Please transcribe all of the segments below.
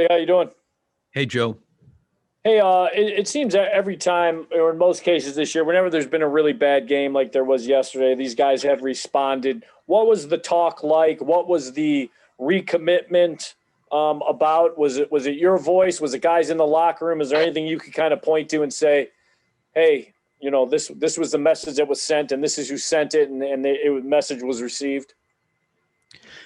Billy. How you doing? Hey, Joe. Hey, it seems that every time, or in most cases this year, whenever there's been a really bad game like there was yesterday, these guys have responded. What was the talk like? What was the recommitment about? Was it your voice? Was it guys in the locker room? Is there anything you could kind of point to and say, hey, this was the message that was sent, and this is who sent it, and the message was received?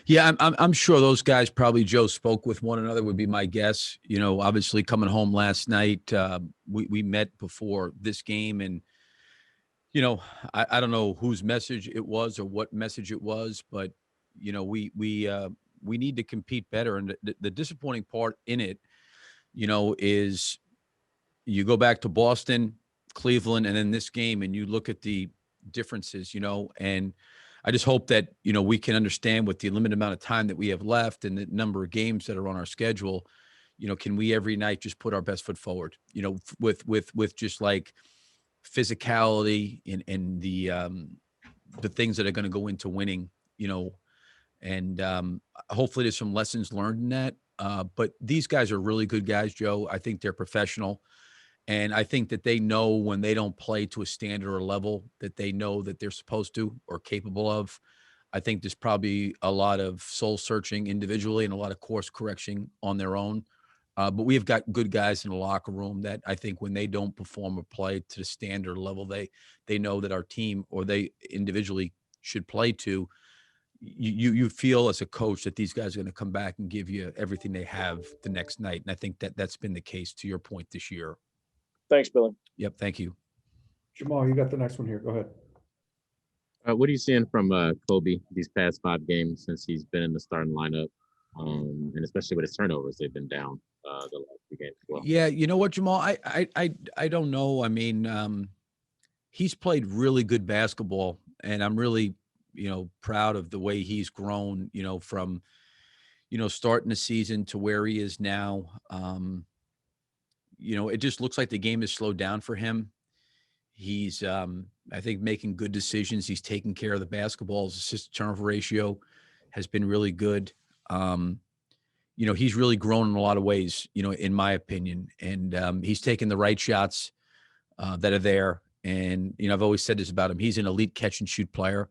Yeah, I'm sure those guys probably, Joe, spoke with one another, would be my guess. Obviously coming home last night, we met before this game, and I don't know whose message it was or what message it was, but we need to compete better. And the disappointing part in it, is you go back to Boston, Cleveland, and then this game, and you look at the differences, and I just hope that, we can understand with the limited amount of time that we have left and the number of games that are on our schedule, can we every night just put our best foot forward, with just like physicality and the things that are going to go into winning, and hopefully there's some lessons learned in that. But these guys are really good guys, Joe. I think they're professional. And I think that they know when they don't play to a standard or level that they know that they're supposed to or capable of. I think there's probably a lot of soul searching individually and a lot of course correction on their own. But we have got good guys in the locker room that I think when they don't perform or play to the standard level, they know that our team or they individually should play to. You feel as a coach that these guys are going to come back and give you everything they have the next night. And I think that that's been the case to your point this year. Thanks, Billy. Yep. Thank you. Jamal, you got the next one here. Go ahead. What are you seeing from Kobe these past 5 games since he's been in the starting lineup, and especially with his turnovers, they've been down the last few games as well. Yeah, you know what, Jamal? I don't know. I mean, he's played really good basketball, and I'm really proud of the way he's grown. From starting the season to where he is now. It just looks like the game has slowed down for him. He's, I think, making good decisions. He's taking care of the basketball. His assist turnover ratio has been really good. He's really grown in a lot of ways, in my opinion. And he's taking the right shots that are there. And, I've always said this about him. He's an elite catch and shoot player,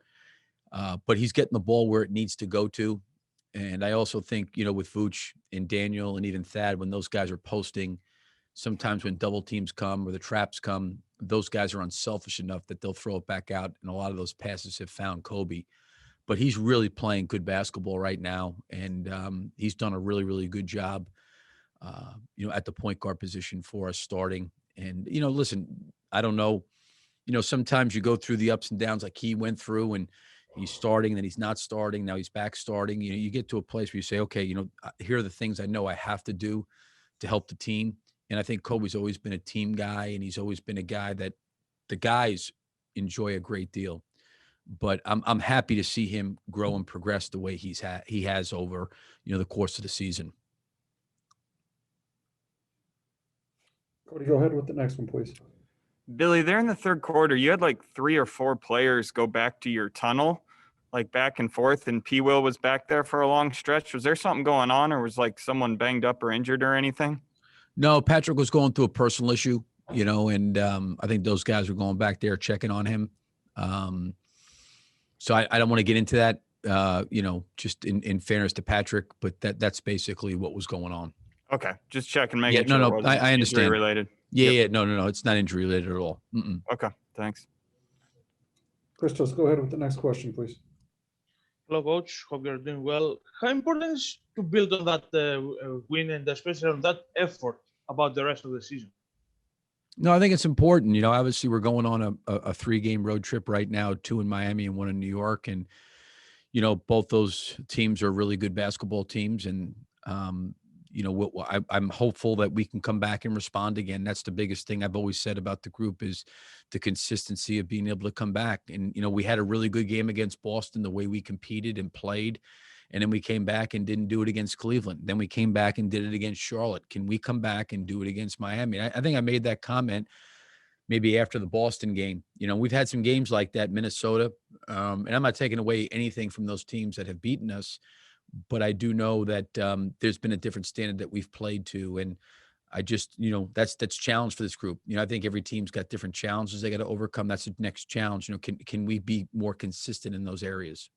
but he's getting the ball where it needs to go to. And I also think, with Vooch and Daniel and even Thad, when those guys are posting, sometimes when double teams come or the traps come, those guys are unselfish enough that they'll throw it back out. And a lot of those passes have found Kobe. But he's really playing good basketball right now. And he's done a really, really good job, at the point guard position for us starting. And, listen, I don't know, sometimes you go through the ups and downs like he went through and he's starting, then he's not starting. Now he's back starting. You get to a place where you say, okay, here are the things I know I have to do to help the team. And I think Kobe's always been a team guy, and he's always been a guy that the guys enjoy a great deal. But I'm happy to see him grow and progress the way he has over the course of the season. Cody, go ahead with the next one, please. Billy, there in the third quarter, you had like 3 or 4 players go back to your tunnel, like back and forth, and P. Will was back there for a long stretch. Was there something going on, or was like someone banged up or injured or anything? No, Patrick was going through a personal issue, and I think those guys were going back there checking on him. So I don't want to get into that, just in fairness to Patrick, but that's basically what was going on. Okay, just checking, making sure. No, I understand. Related. Yeah, no, it's not injury related at all. Mm-mm. Okay, thanks. Christos, go ahead with the next question, please. Hello, Coach. Hope you're doing well. How important is to build on that win and especially on that effort about the rest of the season? No, I think it's important. Obviously we're going on a 3-game road trip right now, 2 in Miami and 1 in New York. And, both those teams are really good basketball teams. And, I'm hopeful that we can come back and respond again. That's the biggest thing I've always said about the group is the consistency of being able to come back. And, we had a really good game against Boston, the way we competed and played. And then we came back and didn't do it against Cleveland. Then we came back and did it against Charlotte. Can we come back and do it against Miami? I think I made that comment maybe after the Boston game. We've had some games like that, Minnesota. And I'm not taking away anything from those teams that have beaten us. but I do know that there's been a different standard that we've played to, and I just, that's challenge for this group. I think every team's got different challenges they got to overcome. That's the next challenge. Can we be more consistent in those areas?